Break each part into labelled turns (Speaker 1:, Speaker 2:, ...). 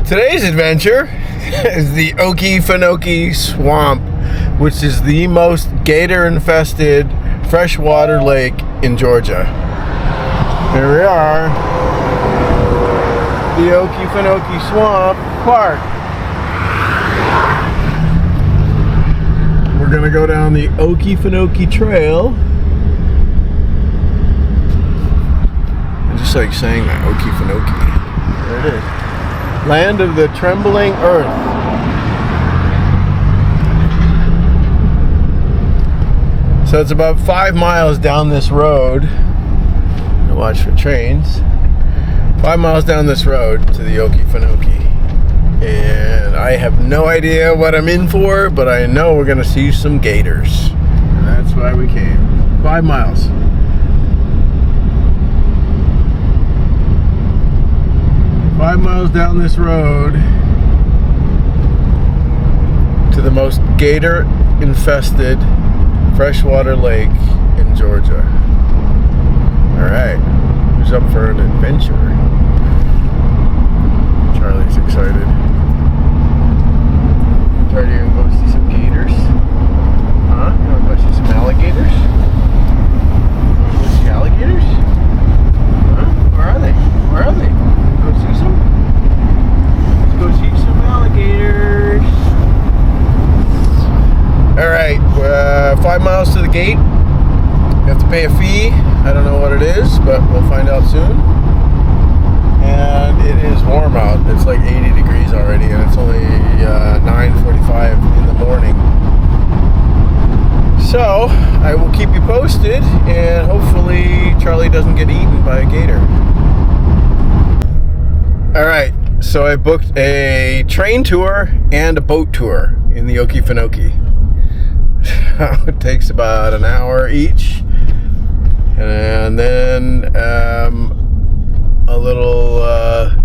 Speaker 1: Today's adventure is the Okefenokee Swamp, which is the most gator-infested freshwater lake in Georgia. Here we are, the Okefenokee Swamp Park. We're gonna go down the Okefenokee Trail. I just like saying that, Okefenokee. There it is. Land of the trembling earth. So it's about 5 miles down this road. Watch for trains. 5 miles down this road to the Okefenokee. And I have no idea what I'm in for, but I know we're gonna see some gators. And that's why we came. 5 miles. Five miles down this road to the most gator-infested freshwater lake in Georgia. Alright, who's up for an adventure? Charlie's excited. Charlie, you gonna go see some gators? Huh? You wanna go see some alligators? You wanna go see alligators? Huh? Where are they? Where are they? Go see some? Let's go see some alligators. Alright, 5 miles to the gate. You have to pay a fee. I don't know what it is, but we'll find out soon. And it is warm out. It's like 80 degrees already, and it's only 9:45 in the morning. So, I will keep you posted, and hopefully Charlie doesn't get eaten by a gator. Alright, so I booked a train tour and a boat tour in the Okefenokee. It takes about an hour each, and then a little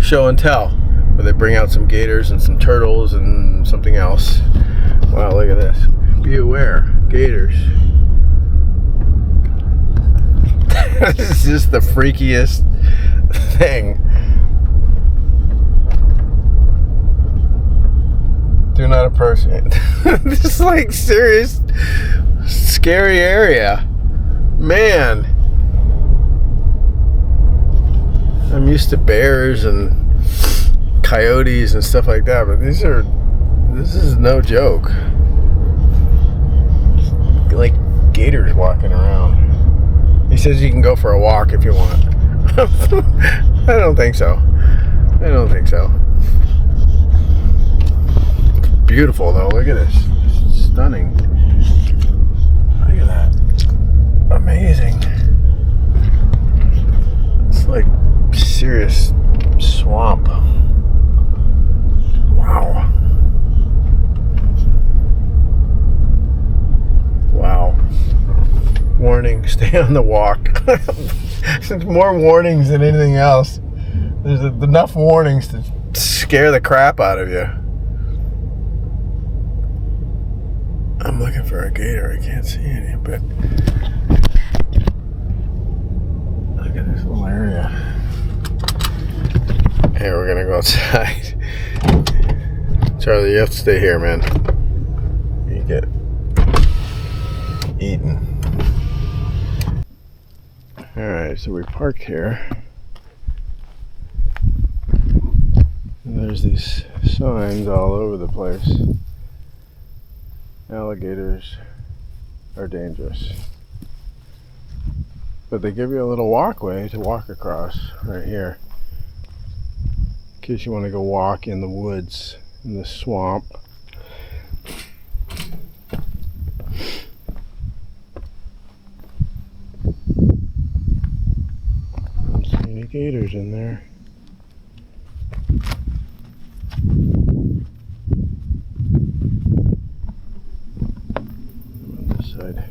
Speaker 1: show and tell where they bring out some gators and some turtles and something else. Wow, look at this. Be aware, gators. This is just the freakiest thing. Do not approach it. This is like serious, scary area. Man. I'm used to bears and coyotes and stuff like that, but this is no joke. Like gators walking around. He says you can go for a walk if you want. I don't think so. I don't think so. Beautiful though, look at this. It's stunning. Look at that. Amazing. It's like serious swamp. Wow. Wow. Warning, stay on the walk. There's more warnings than anything else. There's enough warnings to scare the crap out of you. I'm looking for a gator. I can't see any, but look at this little area. Hey, we're gonna go outside. Charlie, you have to stay here, man. You get eaten. Alright, so we parked here. And there's these signs all over the place. Alligators are dangerous. But they give you a little walkway to walk across right here. In case you want to go walk in the woods, in the swamp. Don't see any gators in there. Side.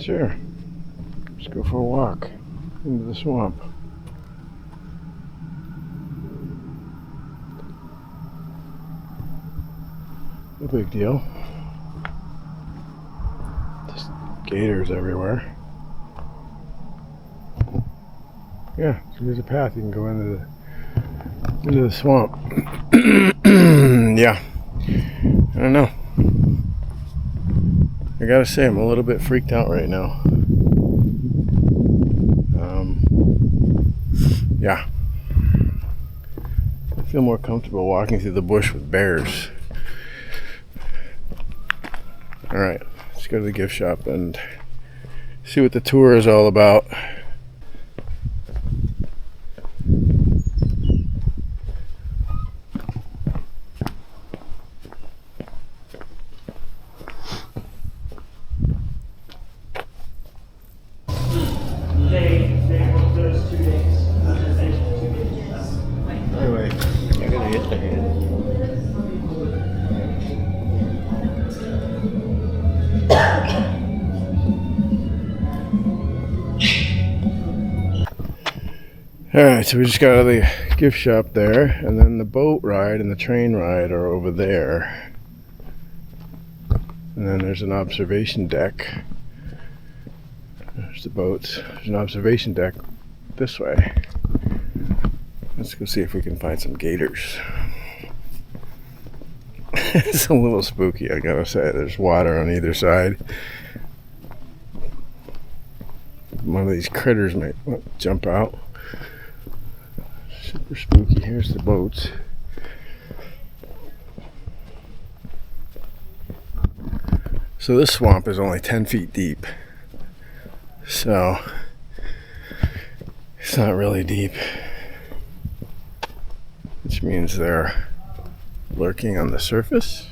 Speaker 1: Sure. Let's go for a walk into the swamp. No big deal. Gators everywhere. Yeah, so here's a path you can go into the swamp. Yeah, I don't know. I gotta say, I'm a little bit freaked out right now. Yeah, I feel more comfortable walking through the bush with bears. All right, let's go to the gift shop and see what the tour is all about.
Speaker 2: They booked those 2 days.
Speaker 1: Anyway, I gotta hit the head. Alright, so we just got out of the gift shop there, and then the boat ride and the train ride are over there. And then there's an observation deck. There's the boats. There's an observation deck this way. Let's go see if we can find some gators. It's a little spooky, I gotta say. There's water on either side. One of these critters might jump out. Super spooky. Here's the boats. So this swamp is only 10 feet deep. So it's not really deep, which means they're lurking on the surface.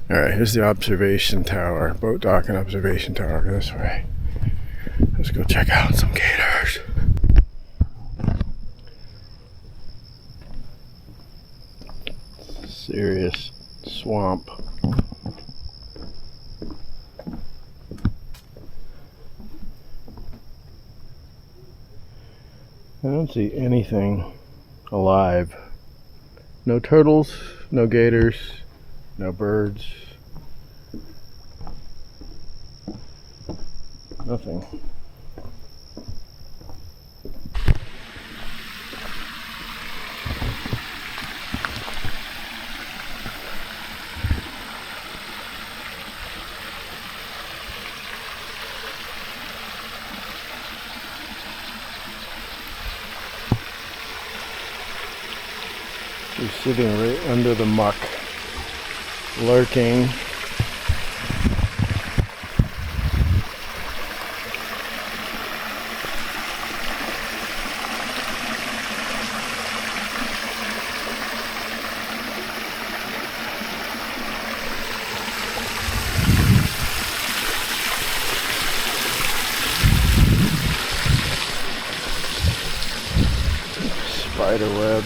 Speaker 1: All right, here's the observation tower, boat dock and observation tower this way. Let's go check out some gators. Serious swamp. I don't see anything alive. No turtles, no gators, no birds. Nothing. He's sitting right under the muck, lurking. Spider webs.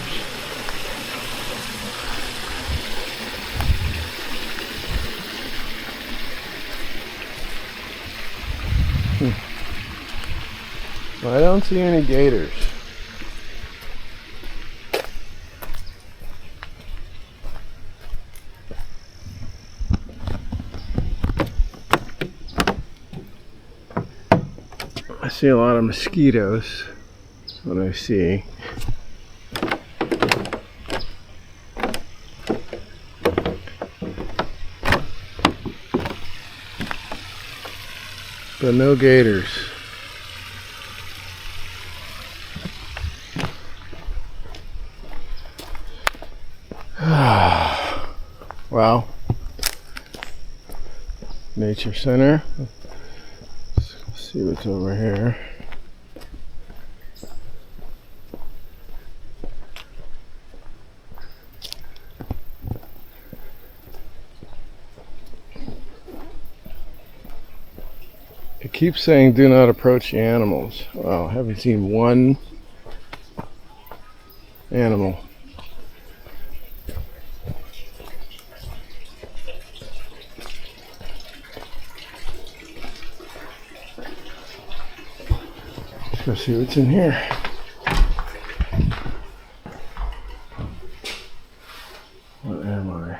Speaker 1: I don't see any gators. I see a lot of mosquitoes. That's what I see. But no gators. Wow. Nature Center. Let's see what's over here. It keeps saying do not approach the animals. Well, I haven't seen one animal. Let's see what's in here. What am I?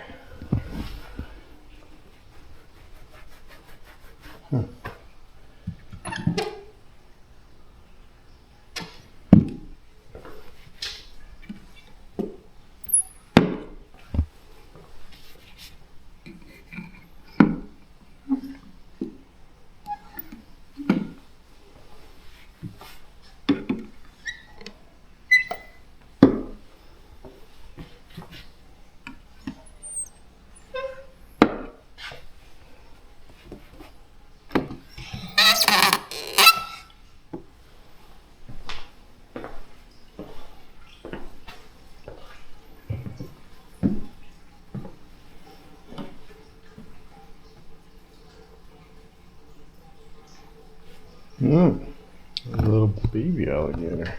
Speaker 1: alligator.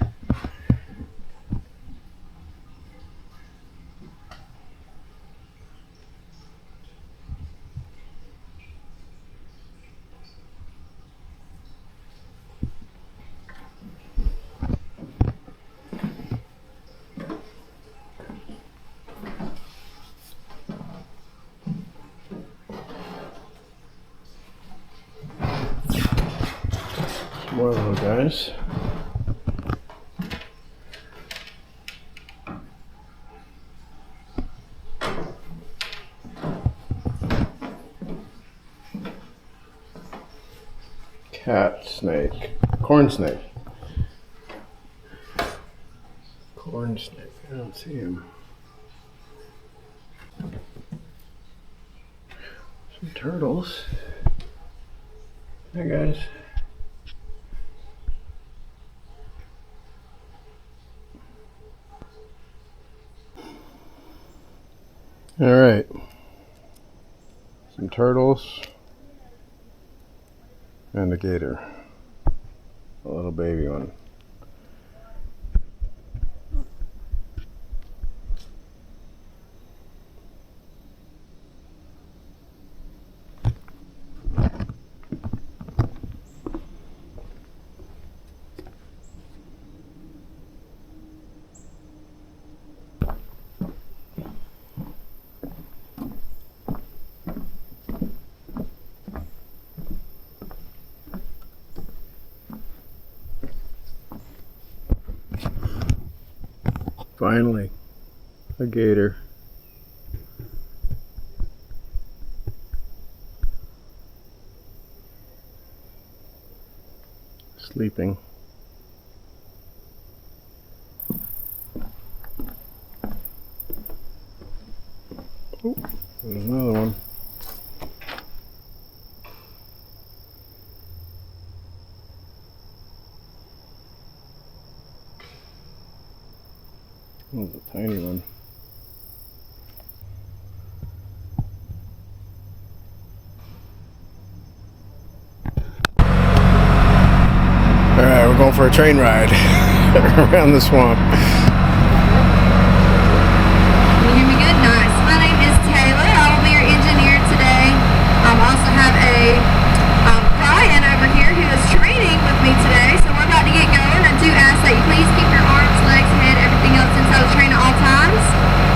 Speaker 1: More little guys. Cat snake. Corn snake. Corn snake. I don't see him. Some turtles. Hi guys. All right, some turtles and a gator, a little baby one. Finally, a gator. Sleeping. Oh, there's another one. That was a tiny one. Alright, we're going for a train ride around the swamp.
Speaker 3: Can you hear me good? Nice. My name is Taylor. I will be your engineer today. I also have a Brian over here who is training with me today. So we're about to get going. I do ask that you please keep your arms, legs, head, everything else inside the train at all times.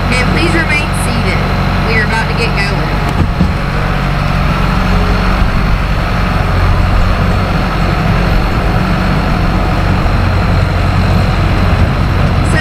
Speaker 3: And please remain seated. We are about to get going. So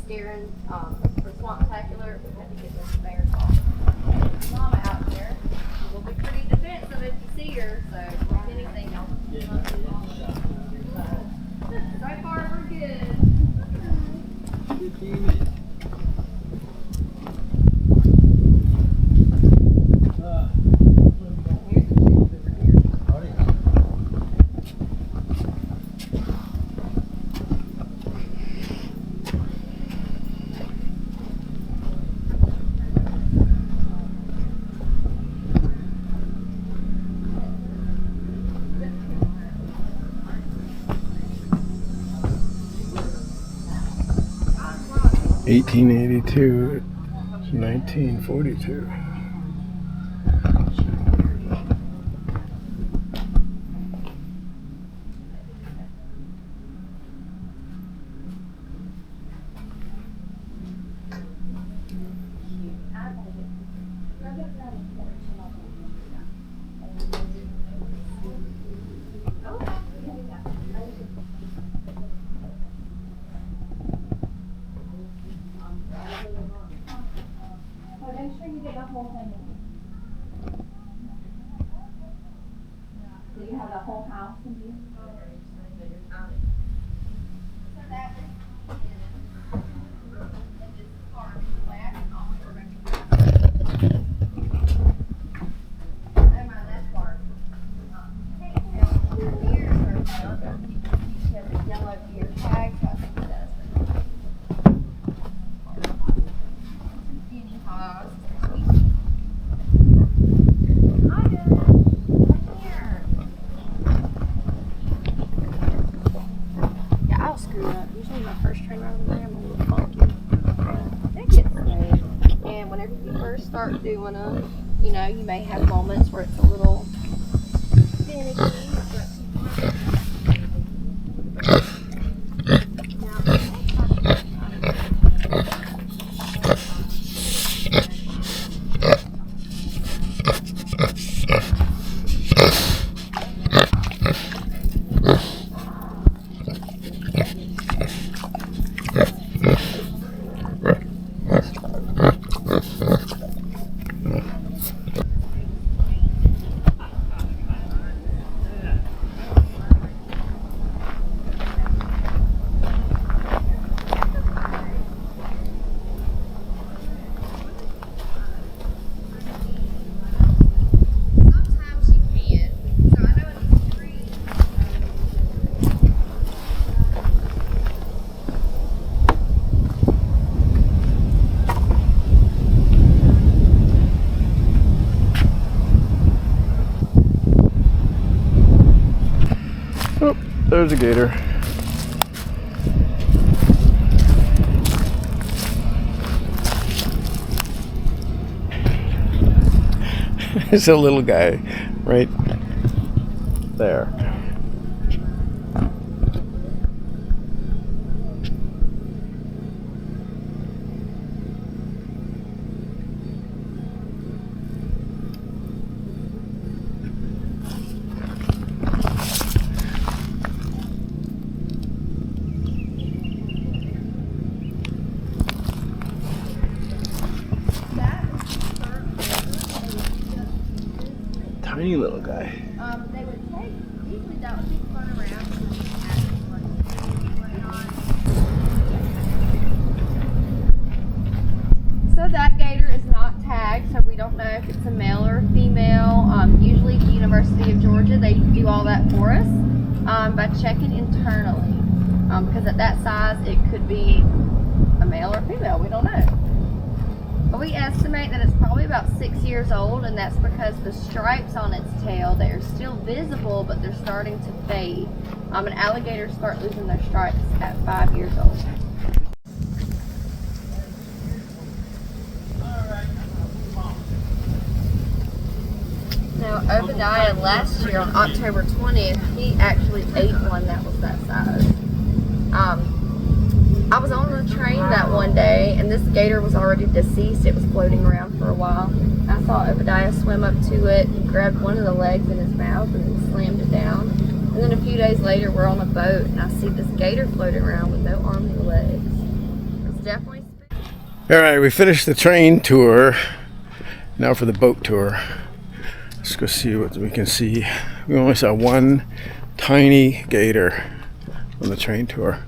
Speaker 3: scaring for Swamp-tacular, we had to get this bear off. Mama out there will be pretty defensive if you see her, so if anything else. So far, we're good.
Speaker 1: (1882) 1942.
Speaker 3: Make sure you get the whole thing in. Do you have the whole house in view? Start doing them, you know, you may have moments where it's a little finicky,
Speaker 1: Oh, there's a gator. There's a little guy right there. Tiny little guy.
Speaker 3: They would take, usually that would be fun around. So that gator is not tagged, so we don't know if it's a male or a female. Usually the University of Georgia, they do all that for us by checking internally. Because at that size, it could be a male or female, we don't know. But we estimate that it's probably about 6 years old, and that's because the stripes on its tail, they are still visible, but they're starting to fade. And alligators start losing their stripes at 5 years old. Now, Obadiah last year on October 20th, he actually ate one that was that size. I was on the train that one day, and this gator was already deceased. It was floating around for a while. I saw Obadiah swim up to it and grabbed one of the legs in his mouth and then slammed it down. And then a few days later, we're on a boat, and I see this gator floating around with no arms or legs. It's definitely.
Speaker 1: All right, we finished the train tour. Now for the boat tour. Let's go see what we can see. We only saw one tiny gator on the train tour.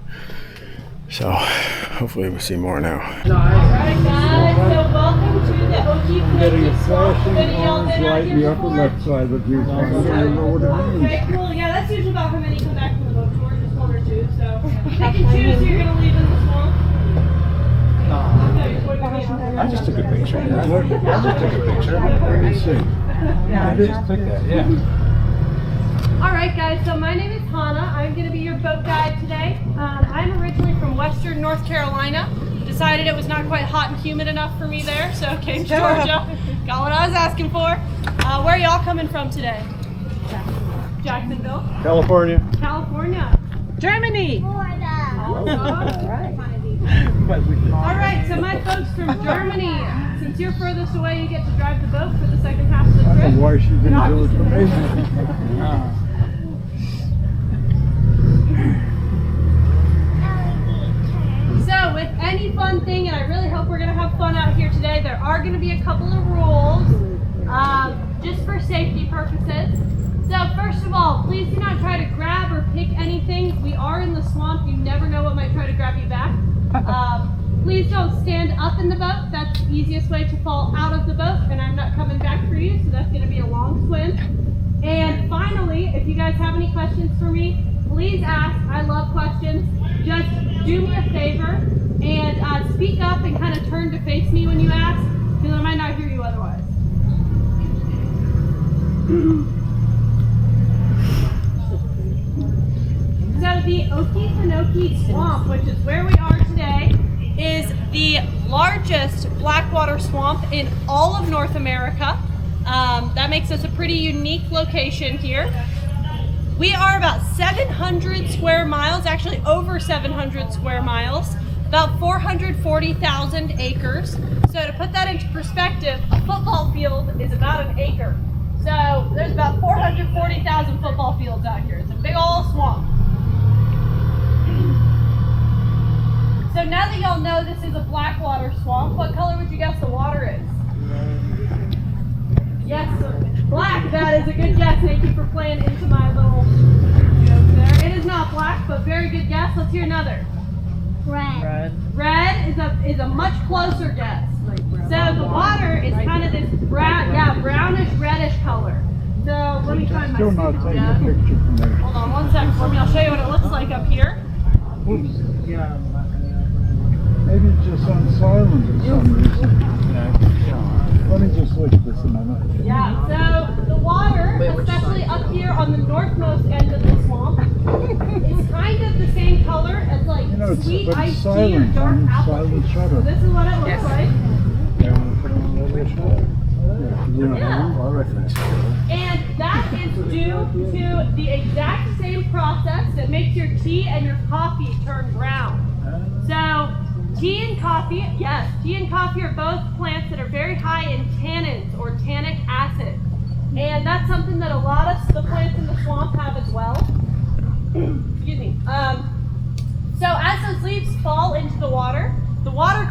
Speaker 1: So hopefully we'll see more now.
Speaker 4: Alright guys, so welcome to the Okefenokee Swamp.
Speaker 5: Orange light in the upper left side of you. I don't know what it means.
Speaker 4: Okay, cool. Yeah, that's usually about how many come back from the boat tour, just one or two. So pick and choose who you're gonna leave in the swamp.
Speaker 5: I just took a picture. I just took a picture. Let me see. Yeah, I just took that, yeah.
Speaker 4: Alright guys, so my name is Hannah. I'm going to be your boat guide today. I'm originally from Western North Carolina. Decided it was not quite hot and humid enough for me there, so came to Georgia. Got what I was asking for. Where are y'all coming from today? Jacksonville.
Speaker 5: California.
Speaker 4: California. Germany. Alright, so my folks from Germany, since you're furthest away, you get to drive the boat for the second half of the
Speaker 5: I
Speaker 4: trip.
Speaker 5: don't know why she didn't do it for me.
Speaker 4: So with any fun thing, and I really hope we're going to have fun out here today, there are going to be a couple of rules, just for safety purposes. So first of all, please do not try to grab or pick anything. We are in the swamp. You never know what might try to grab you back. Please don't stand up in the boat. That's the easiest way to fall out of the boat, and I'm not coming back for you, so that's going to be a long swim. And finally, if you guys have any questions for me, please ask. I love questions. Just do me a favor and speak up and kind of turn to face me when you ask, because I might not hear you otherwise. So the Okefenokee Swamp, which is where we are today, is the largest blackwater swamp in all of North America. That makes us a pretty unique location here. We are about 700 square miles, actually over 700 square miles, about 440,000 acres. So to put that into perspective, a football field is about an acre. So there's about 440,000 football fields out here. It's a big old swamp. So now that y'all know this is a blackwater swamp, what color would you guess the water is? Yes, black. That is a good guess. Thank you for playing into my little joke there. It is not black, but very good guess. Let's hear another.
Speaker 3: Red.
Speaker 4: Red is a much closer guess. So the water is kind of this brownish reddish color. So let me find my
Speaker 5: Still not
Speaker 4: sticker.
Speaker 5: taking a picture from there.
Speaker 4: Hold on one second for me. I'll show you what it looks like up here.
Speaker 5: Maybe it's just on silent for some reason. Let me just look at this a minute.
Speaker 4: Yeah, so the water, especially up here on the northmost end of the swamp, is kind of the same color as like sweet iced tea or
Speaker 5: silent
Speaker 4: dark
Speaker 5: on
Speaker 4: apple.
Speaker 5: silent
Speaker 4: So
Speaker 5: shutter.
Speaker 4: this is what it looks like. And that is due to the exact same process that makes your tea and your coffee turn brown. So tea and coffee, yes, tea and coffee are both plants that are very high in tannins or tannic acid. And that's something that a lot of the plants in the swamp have as well. Excuse me. So as those leaves fall into the water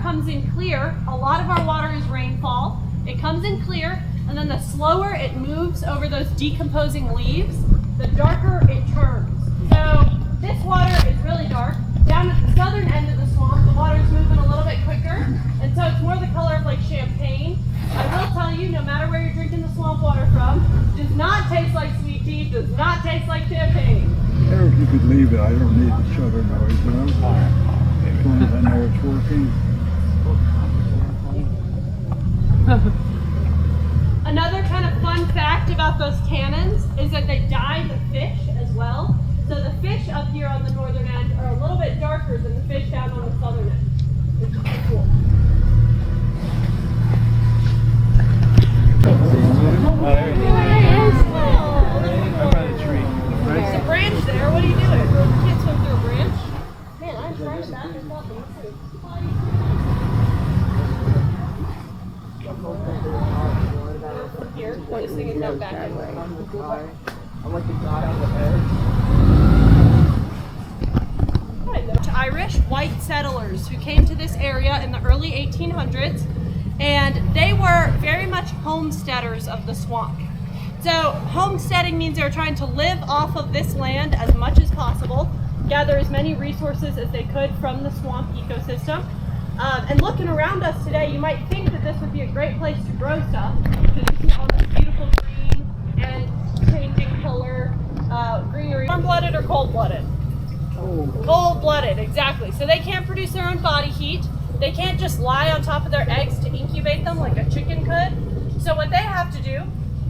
Speaker 4: comes in clear. A lot of our water is rainfall. It comes in clear, and then the slower it moves over those decomposing leaves, the darker it turns. So this water is really dark. Down at the southern end of the swamp, the water is moving a little bit quicker, and so it's more the color of like champagne. I will tell you, no matter where you're drinking the swamp water from, does not taste like sweet tea, does not taste like champagne.
Speaker 5: Eric, you could leave it. I don't need the shutter noise, you know? As long as I know it's working.
Speaker 4: Another kind of fun fact about those tannins is that they dye the fish as well. So the fish up here on the northern end are a little bit darker than the fish down on the southern end, which is pretty cool. There's a branch there. What are you doing? You can't swim through a branch. Man, I'm trying that. There's nothing. Here, this thing is not back in. Good. Irish white settlers who came to this area in the early 1800s, and they were very much homesteaders of the swamp. So homesteading means they're trying to live off of this land as much as possible, gather as many resources as they could from the swamp ecosystem. And looking around us today, you might think that this would be a great place to grow stuff, because you see all this beautiful green and changing color greenery. Warm-blooded or cold-blooded? Cold-blooded, exactly. So they can't produce their own body heat. They can't just lie on top of their eggs to incubate them like a chicken could. So what they have to do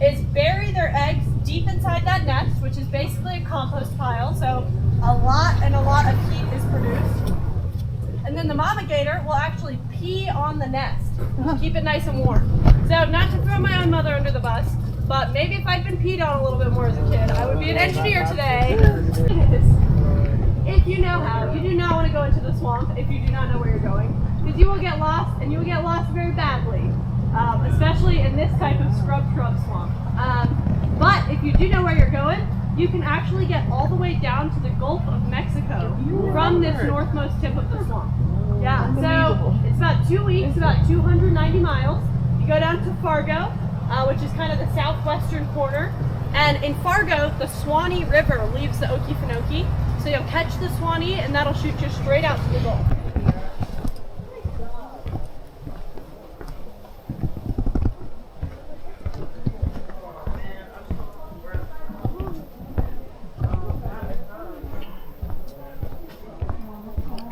Speaker 4: is bury their eggs deep inside that nest, which is basically a compost pile. So a lot of heat is produced. And then the mama gator will actually pee on the nest to keep it nice and warm. So not to throw my own mother under the bus, but maybe if I'd been peed on a little bit more as a kid, I would be an engineer today. If you know how. You do not want to go into the swamp if you do not know where you're going, because you will get lost, and you will get lost very badly, especially in this type of scrub swamp. But if you do know where you're going, you can actually get all the way down to the Gulf of Mexico from this northmost tip of the swamp. Yeah, so it's about 2 weeks, about 290 miles. You go down to Fargo, which is kind of the southwestern corner. And in Fargo, the Swanee River leaves the Okefenokee. So you'll catch the Swanee, and that'll shoot you straight out to the Gulf.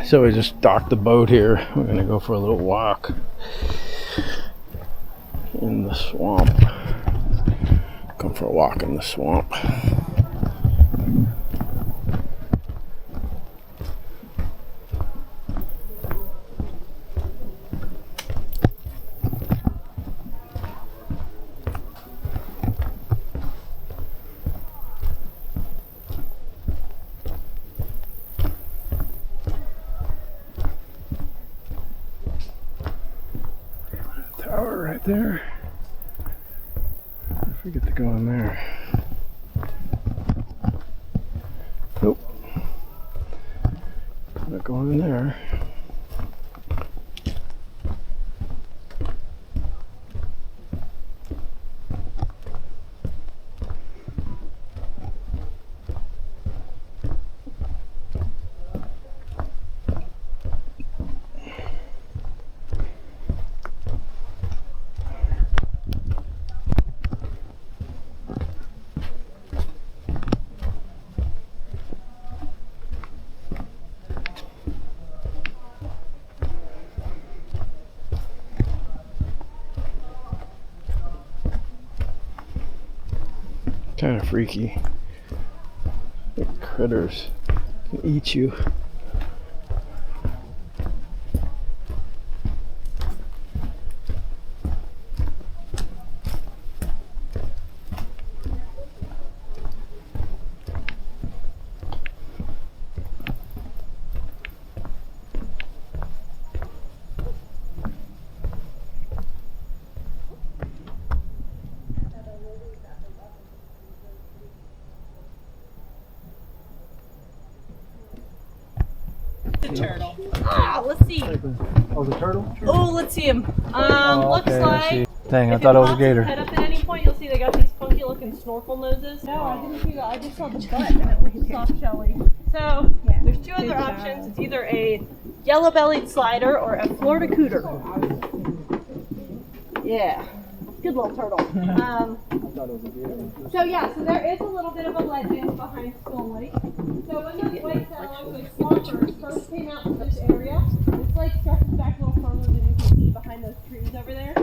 Speaker 1: So we just docked the boat here. We're gonna go for a little walk in the swamp. Come for a walk in the swamp. Tower right there. I forget to go in there. Nope. Not going in there. Kind of freaky. Big critters can eat you.
Speaker 4: Turtle. Ah, let's see.
Speaker 5: Oh, the turtle?
Speaker 4: Oh, let's see him. Looks like.
Speaker 5: Dang, I
Speaker 4: if
Speaker 5: thought it was a
Speaker 4: pops
Speaker 5: gator.
Speaker 4: its head up at any point, you'll see they got these funky looking snorkel noses. No, I didn't see that. I just saw the butt, and it looks soft shelly. So there's two other options. It's either a yellow-bellied slider or a Florida cooter. Yeah. Good little turtle. So yeah, so there is a little bit of a legend behind Skull Lake. So when those white settlers, those swampers, first came out to this area, this lake stretches back a little further than you can see behind those trees over there.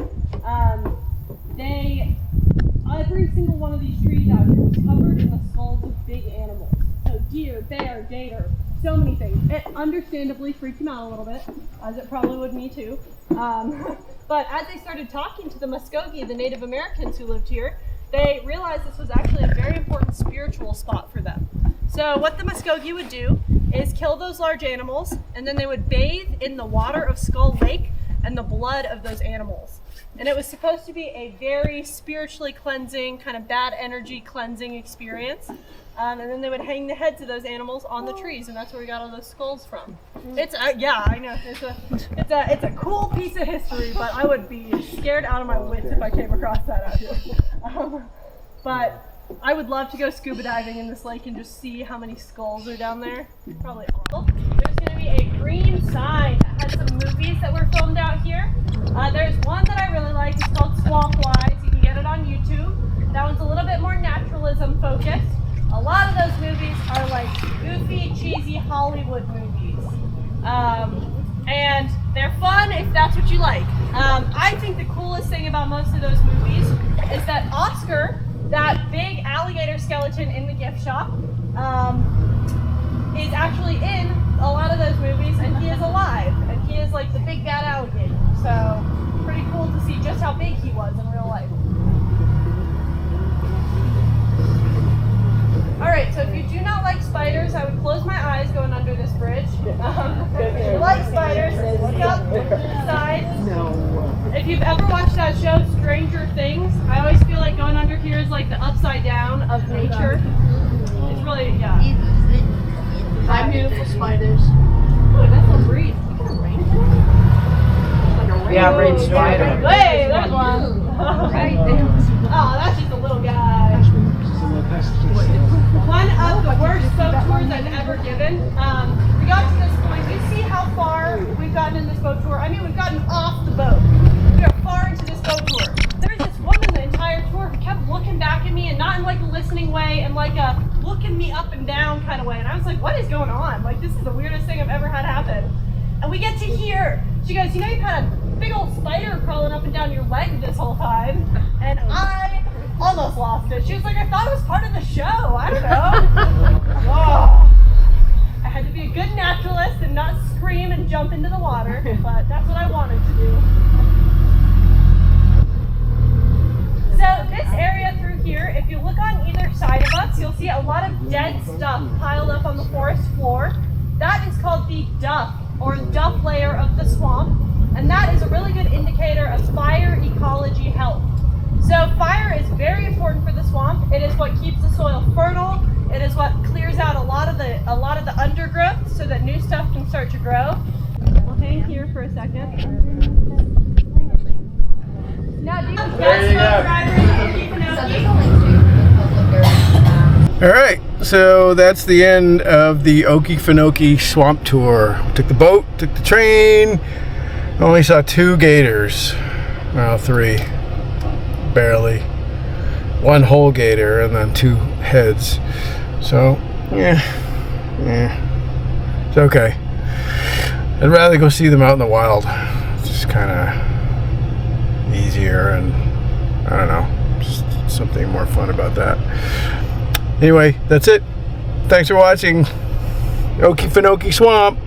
Speaker 4: Every single one of these trees out here was covered in the skulls of big animals. So deer, bear, gator, so many things. It understandably freaked him out a little bit, as it probably would me too. But as they started talking to the Muskogee, the Native Americans who lived here, they realized this was actually a very important spiritual spot for them. So what the Muskogee would do is kill those large animals, and then they would bathe in the water of Skull Lake and the blood of those animals. And it was supposed to be a very spiritually cleansing, kind of bad energy cleansing experience. And then they would hang the heads of those animals on the trees, and that's where we got all those skulls from. It's yeah, I know it's a cool piece of history, but I would be scared out of my wits if I came across that out here. But I would love to go scuba diving in this lake and just see how many skulls are down there. Probably all. There's going to be a green sign that has some movies that were filmed out here. There's one that I really like. It's called Swamp Wise. You can get it on YouTube. That one's a little bit more naturalism focused. A lot of those movies are like goofy, cheesy Hollywood movies. And they're fun if that's what you like. I think the coolest thing about most of those movies is that Oscar, that big alligator skeleton in the gift shop, is actually in a lot of those movies, and he is alive, and he is like the big bad alligator. So pretty cool to see just how big he was in real life. Alright, so if you do not like spiders, I would close my eyes going under this bridge. If you like spiders, look up, look to the side. If you've ever watched that show, Stranger Things, I always feel like going under here is like the upside down of nature. It's really, yeah.
Speaker 6: Hi, beautiful spiders.
Speaker 4: Oh, that's a breeze. Look at a rain.
Speaker 6: Yeah, rain spider.
Speaker 4: Hey, there's one. Right there. Oh, that's just a little guy. One of the worst boat tours I've ever given. We got to this point. You see how far we've gotten in this boat tour? I mean, we've gotten off the boat. We are far into this boat tour. There's this woman the entire tour who kept looking back at me, and not in like a listening way, and like a looking me up and down kind of way. And I was like, what is going on? Like, this is the weirdest thing I've ever had happen. And we get to here. She goes, you know, you've had a big old spider crawling up and down your leg this whole time. And I almost lost it. She was like, I thought it was part of the show. I don't know. Oh. I had to be a good naturalist and not scream and jump into the water, but that's what I wanted to do. So this area through here, if you look on either side of us, you'll see a lot of dead stuff piled up on the forest floor. That is called the duff, or duff layer of the swamp, and that is a really good indicator of fire ecology health. So fire is very important for the swamp. It is what keeps the soil fertile. It is what clears out a lot of the undergrowth so that new stuff can start to grow. We'll hang here for a second. Now, do you guys
Speaker 1: All right, so that's the end of the Okefenokee Swamp tour. Took the boat, took the train. Only saw 2 gators. Well, 3. Barely. 1 whole gator and then 2 heads. So, yeah, it's okay. I'd rather go see them out in the wild. It's just kind of easier, and I don't know, just something more fun about that. Anyway, that's it. Thanks for watching Okefenokee Swamp.